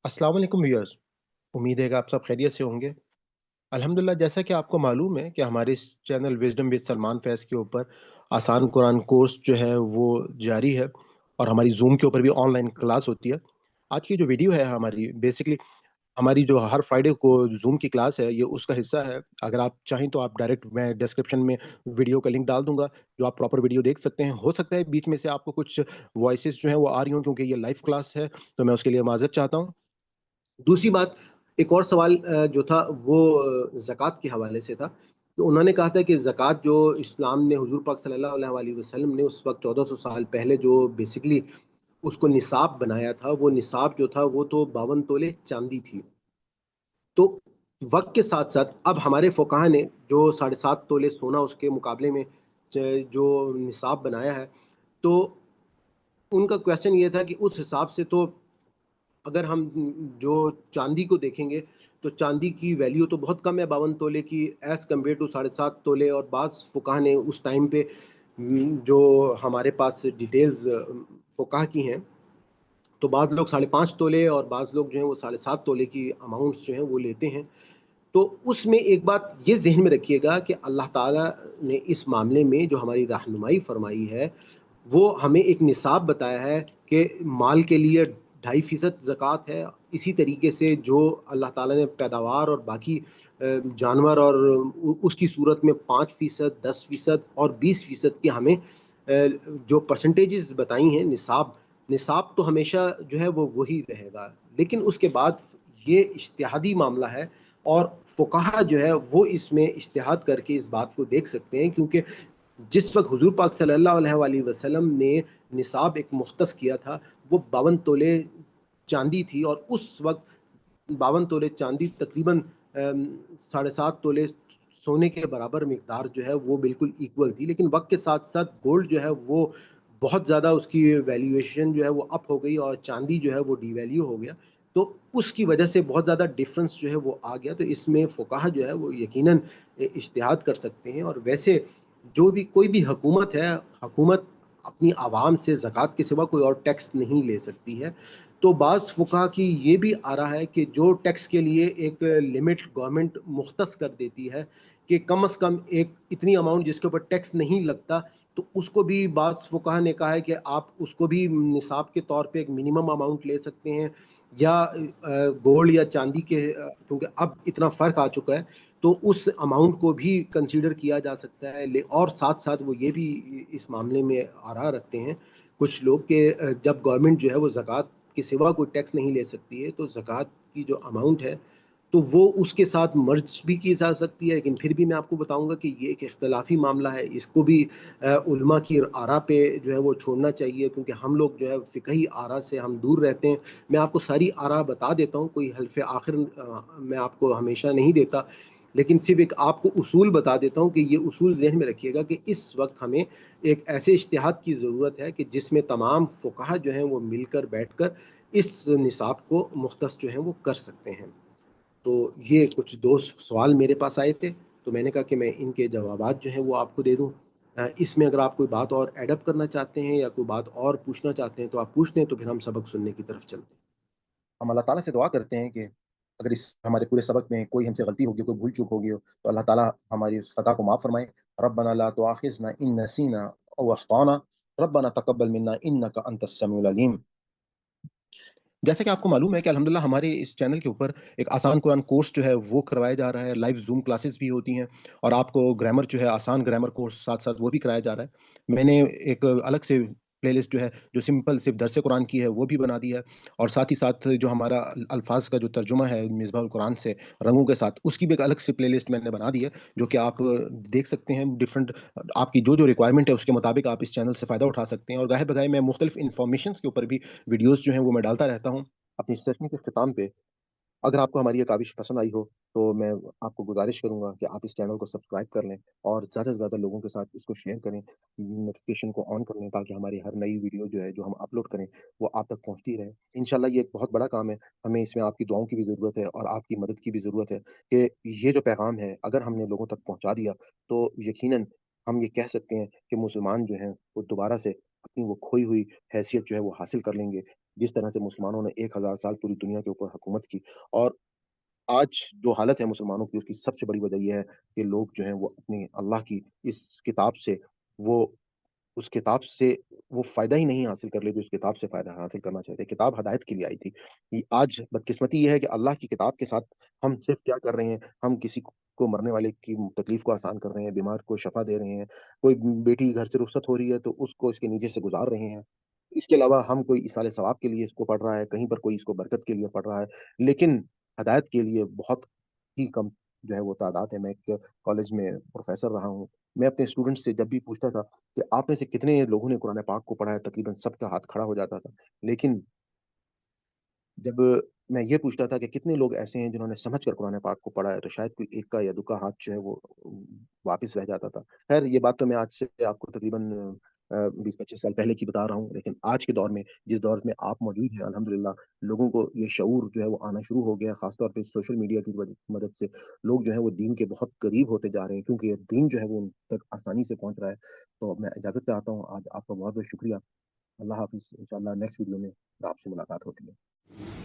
अस्सलाम वालेकुम व्यूअर्स। उम्मीद है कि आप सब खैरियत से होंगे। अल्हम्दुलिल्लाह, जैसा कि आपको मालूम है कि हमारे इस चैनल विज़डम विद सलमान फैज़ के ऊपर आसान कुरान कोर्स जो है वो जारी है और हमारी ज़ूम के ऊपर भी ऑनलाइन क्लास होती है। आज की जो वीडियो है हमारी बेसिकली हमारी जो हर फ्राइडे को ज़ूम की क्लास है, ये उसका हिस्सा है। अगर आप चाहें तो आप डायरेक्ट मैं डिस्क्रिप्शन में वीडियो का लिंक डाल दूँगा, जो आप प्रॉपर वीडियो देख सकते हैं। हो सकता है बीच में से आपको कुछ वॉइसेज़ जो हैं वो आ रही हों, क्योंकि ये लाइव क्लास है, तो मैं उसके लिए माज़रत चाहता हूँ। दूसरी बात, एक और सवाल जो था वो ज़कात के हवाले से था। तो उन्होंने कहा था कि ज़कात जो इस्लाम ने हुज़ूर पाक सल्लल्लाहु अलैहि वसल्लम ने उस वक़्त 1400 साल पहले जो बेसिकली उसको निसाब बनाया था, वो निसाब जो था वो तो 52 तोले चाँदी थी। तो वक़्त के साथ-साथ अब हमारे फ़ुक़हा ने जो साढ़े 7 तोले सोना उसके मुकाबले में च जो निसाब बनाया है, तो उनका क्वेश्चन ये था कि उस हिसाब से तो अगर हम जो चाँदी को देखेंगे, तो चाँदी की वैल्यू तो बहुत कम है 52 तोले की एज़ कम्पेयर टू साढ़े 7 तोले, और बाज़ फुक़हा ने उस टाइम पे जो हमारे पास डिटेल्स फुक़हा की हैं, तो बाज़ लोग साढ़े 5 तोले और बाज़ लोग जो हैं वो साढ़े 7 तोले की अमाउंट्स जो हैं वो लेते हैं। तो उसमें एक बात ये ज़हन में रखिएगा कि अल्लाह ताला ने इस मामले में जो हमारी रहनुमाई फ़रमाई है, वो हमें एक निसाब बताया है कि माल के लिए 2.5% ज़कात है। इसी तरीके से जो अल्लाह ताला ने पैदावार और बाकी जानवर और उसकी सूरत में 5%, 10% और 20% की हमें जो परसेंटेजेस बताई हैं निसाब, निसाब तो हमेशा जो है वो वही रहेगा। लेकिन उसके बाद ये इज्तिहादी मामला है, और फ़ुक़हा जो है वो इसमें इज्तिहाद करके इस बात को देख सकते हैं, क्योंकि जिस वक़्त हुज़ूर पाक सल्लल्लाहु अलैहि वसल्लम ने निसाब एक मुख्तस किया था, वो 52 तोले चाँदी थी, और उस वक़्त 52 तोले चाँदी तकरीबन साढ़े 7 तोले सोने के बराबर मिक़दार जो है वो बिल्कुल इक्वल थी। लेकिन वक़्त के साथ-साथ गोल्ड जो है वो बहुत ज़्यादा उसकी वैल्यूएशन जो है वो अप हो गई, और चाँदी जो है वो डिवैल्यू हो गया। तो उसकी वजह से बहुत ज़्यादा डिफ़रेंस जो है वो आ गया। तो इसमें फ़ुक़हा जो है वो यकीनन इज्तिहाद कर सकते हैं, और वैसे जो भी कोई भी हुकूमत है, हुकूमत अपनी आवाम से ज़कात के सिवा कोई और टैक्स नहीं ले सकती है। तो बाज़ फ़ुक़हा की ये भी आ रहा है कि जो टैक्स के लिए एक लिमिट गवर्नमेंट मुख्तस कर देती है कि कम से कम एक इतनी अमाउंट जिसके ऊपर टैक्स नहीं लगता, तो उसको भी बाज़ फ़ुक़हा ने कहा है कि आप उसको भी निसाब के तौर पे एक मिनिमम अमाउंट ले सकते हैं, या गोल्ड या चाँदी के क्योंकि अब इतना फ़र्क आ चुका है, तो उस अमाउंट को भी कंसीडर किया जा सकता है। ले और साथ-साथ वो ये भी इस मामले में आरा रखते हैं कुछ लोग कि जब गवर्नमेंट जो है वो ज़कात के सिवा कोई टैक्स नहीं ले सकती है, तो ज़कात की जो अमाउंट है, तो वो उसके साथ मर्ज भी की जा सकती है। लेकिन फिर भी मैं आपको बताऊँगा कि ये एक इख्तिलाफ़ी मामला है, इसको भी उलमा की आरा पे जो है वो छोड़ना चाहिए, क्योंकि हम लोग जो है फ़िक़ही आरा से हम दूर रहते हैं। मैं आपको सारी आरा बता देता हूँ, कोई हल्फ़े आखिर मैं आपको हमेशा नहीं देता, लेकिन सिर्फ़ एक आपको उसूल बता देता हूँ कि ये उसूल ज़हन में रखिएगा कि इस वक़्त हमें एक ऐसे इज्तिहाद की ज़रूरत है कि जिसमें तमाम फ़ुक़हा जो हैं वो मिलकर बैठकर इस निसाब को मुख्तस जो है वो कर सकते हैं। तो ये कुछ 2 सवाल मेरे पास आए थे, तो मैंने कहा कि मैं इनके जवाबात जो हैं वो आपको दे दूँ। इसमें अगर आप कोई बात और ऐड अप करना चाहते हैं या कोई बात और पूछना चाहते हैं तो आप पूछ लें, तो फिर हम सबक सुनने की तरफ चलते हैं। हम अल्लाह ताला से दुआ करते हैं कि अगर इस हमारे पूरे सबक में कोई हमसे गलती होगी, कोई भूल-चूक होगी हो, तो अल्लाह ताला हमारी उस खता को माफ़ फ़रमाए। रब्बना ला तुआखिज़ना इन नसीना औ अख़्ताना, रब्बना तक़ब्बल मिन्ना इन्नका अंतस समीउल अलीम। जैसा कि आपको मालूम है कि अल्हम्दुलिल्लाह हमारे इस चैनल के ऊपर एक आसान कुरान कोर्स जो है वो करवाया जा रहा है, लाइव ज़ूम क्लासेस भी होती हैं, और आपको ग्रामर जो है आसान ग्रामर कोर्स साथ-साथ वो भी कराया जा रहा है। मैंने एक अलग से प्लेलिस्ट जो है, जो सिंपल सिर्फ़ दर्स कुरान की है वो भी बना दी है, और साथ ही साथ जो हमारा अल्फ़ाज़ का जो तर्जुमा है मिसबाहुल कुरान से रंगों के साथ, उसकी भी एक अलग से प्लेलिस्ट मैंने बना दी है, जो कि आप देख सकते हैं डिफरेंट आपकी जो-जो रिक्वायरमेंट है उसके मुताबिक आप इस चैनल से फ़ायदा उठा सकते हैं, और गाहे-बगाहे मैं मुख्तलिफ़ इन्फॉर्मेशंस के ऊपर भी वीडियोज़ जो हैं वो मैं डालता रहता हूँ। अपनी सेशन के इख्तिताम पे अगर आपको हमारी ये काविश पसंद आई हो, तो मैं आपको गुज़ारिश करूँगा कि आप इस चैनल को सब्सक्राइब कर लें और ज़्यादा से ज़्यादा लोगों के साथ इसको शेयर करें, नोटिफ़िकेशन को ऑन कर लें, ताकि हमारी हर नई वीडियो जो है, जो हम अपलोड करें, वो आप तक पहुँचती रहे। इंशाअल्लाह ये एक बहुत बड़ा काम है, हमें इसमें आपकी दुआओं की भी ज़रूरत है और आपकी मदद की भी ज़रूरत है कि ये जो पैगाम है, अगर हमने लोगों तक पहुँचा दिया, तो यकीनन हम ये कह सकते हैं कि मुसलमान जो हैं, वो दोबारा से अपनी वो खोई हुई हैसियत जो है, वो हासिल कर लेंगे। जिस तरह से मुसलमानों ने 1000 साल पूरी दुनिया के ऊपर हुकूमत की, और आज जो हालत है मुसलमानों की, उसकी सबसे बड़ी वजह ये है कि लोग जो हैं वो अपनी अल्लाह की इस किताब से, वो उस किताब से वो फ़ायदा ही नहीं हासिल कर लेते, उस किताब से फ़ायदा हासिल करना चाहते हैं। किताब हिदायत के लिए आई थी। ये आज बदकिस्मती ये है कि अल्लाह की किताब के साथ हम सिर्फ़ क्या कर रहे हैं, हम किसी को मरने वाले की तकलीफ़ को आसान कर रहे हैं, बीमार को शफ़ा दे रहे हैं, कोई बेटी घर से रुखसत हो रही है तो उसको इसके नीचे से गुज़ार रहे हैं। इसके अलावा हम कोई इसाले सवाब के लिए इसको पढ़ रहा है, कहीं पर कोई इसको बरकत के लिए पढ़ रहा है, लेकिन हिदायत के लिए बहुत ही कम जो है वो तादाद है। मैं एक कॉलेज में प्रोफ़ेसर रहा हूँ। मैं अपने स्टूडेंट्स से जब भी पूछता था कि आप में से कितने लोगों ने कुरान पाक को पढ़ा है, तकरीबन सबका हाथ खड़ा हो जाता था। लेकिन जब मैं ये पूछता था कि कितने लोग ऐसे हैं जिन्होंने समझ कर कुरान पाक को पढ़ा है, तो शायद कोई एक का या दो का हाथ जो है वो वापिस रह जाता था। ख़ैर ये बात तो मैं आज से आपको तकरीबन 20-25 साल पहले की बता रहा हूँ, लेकिन आज के दौर में, जिस दौर में आप मौजूद हैं अल्हम्दुलिल्लाह, लोगों को ये शऊर जो है वो आना शुरू हो गया है, ख़ास तौर पे सोशल मीडिया की मदद से। लोग जो हैं वो दीन के बहुत करीब होते जा रहे हैं, क्योंकि ये दीन जो है वो उन तक आसानी से पहुँच रहा है। तो मैं इजाज़त चाहता हूँ, आज आपका बहुत-बहुत शुक्रिया। अल्लाह हाफ़िज़। इंशाअल्लाह नेक्स्ट वीडियो में आपसे मुलाकात होती है।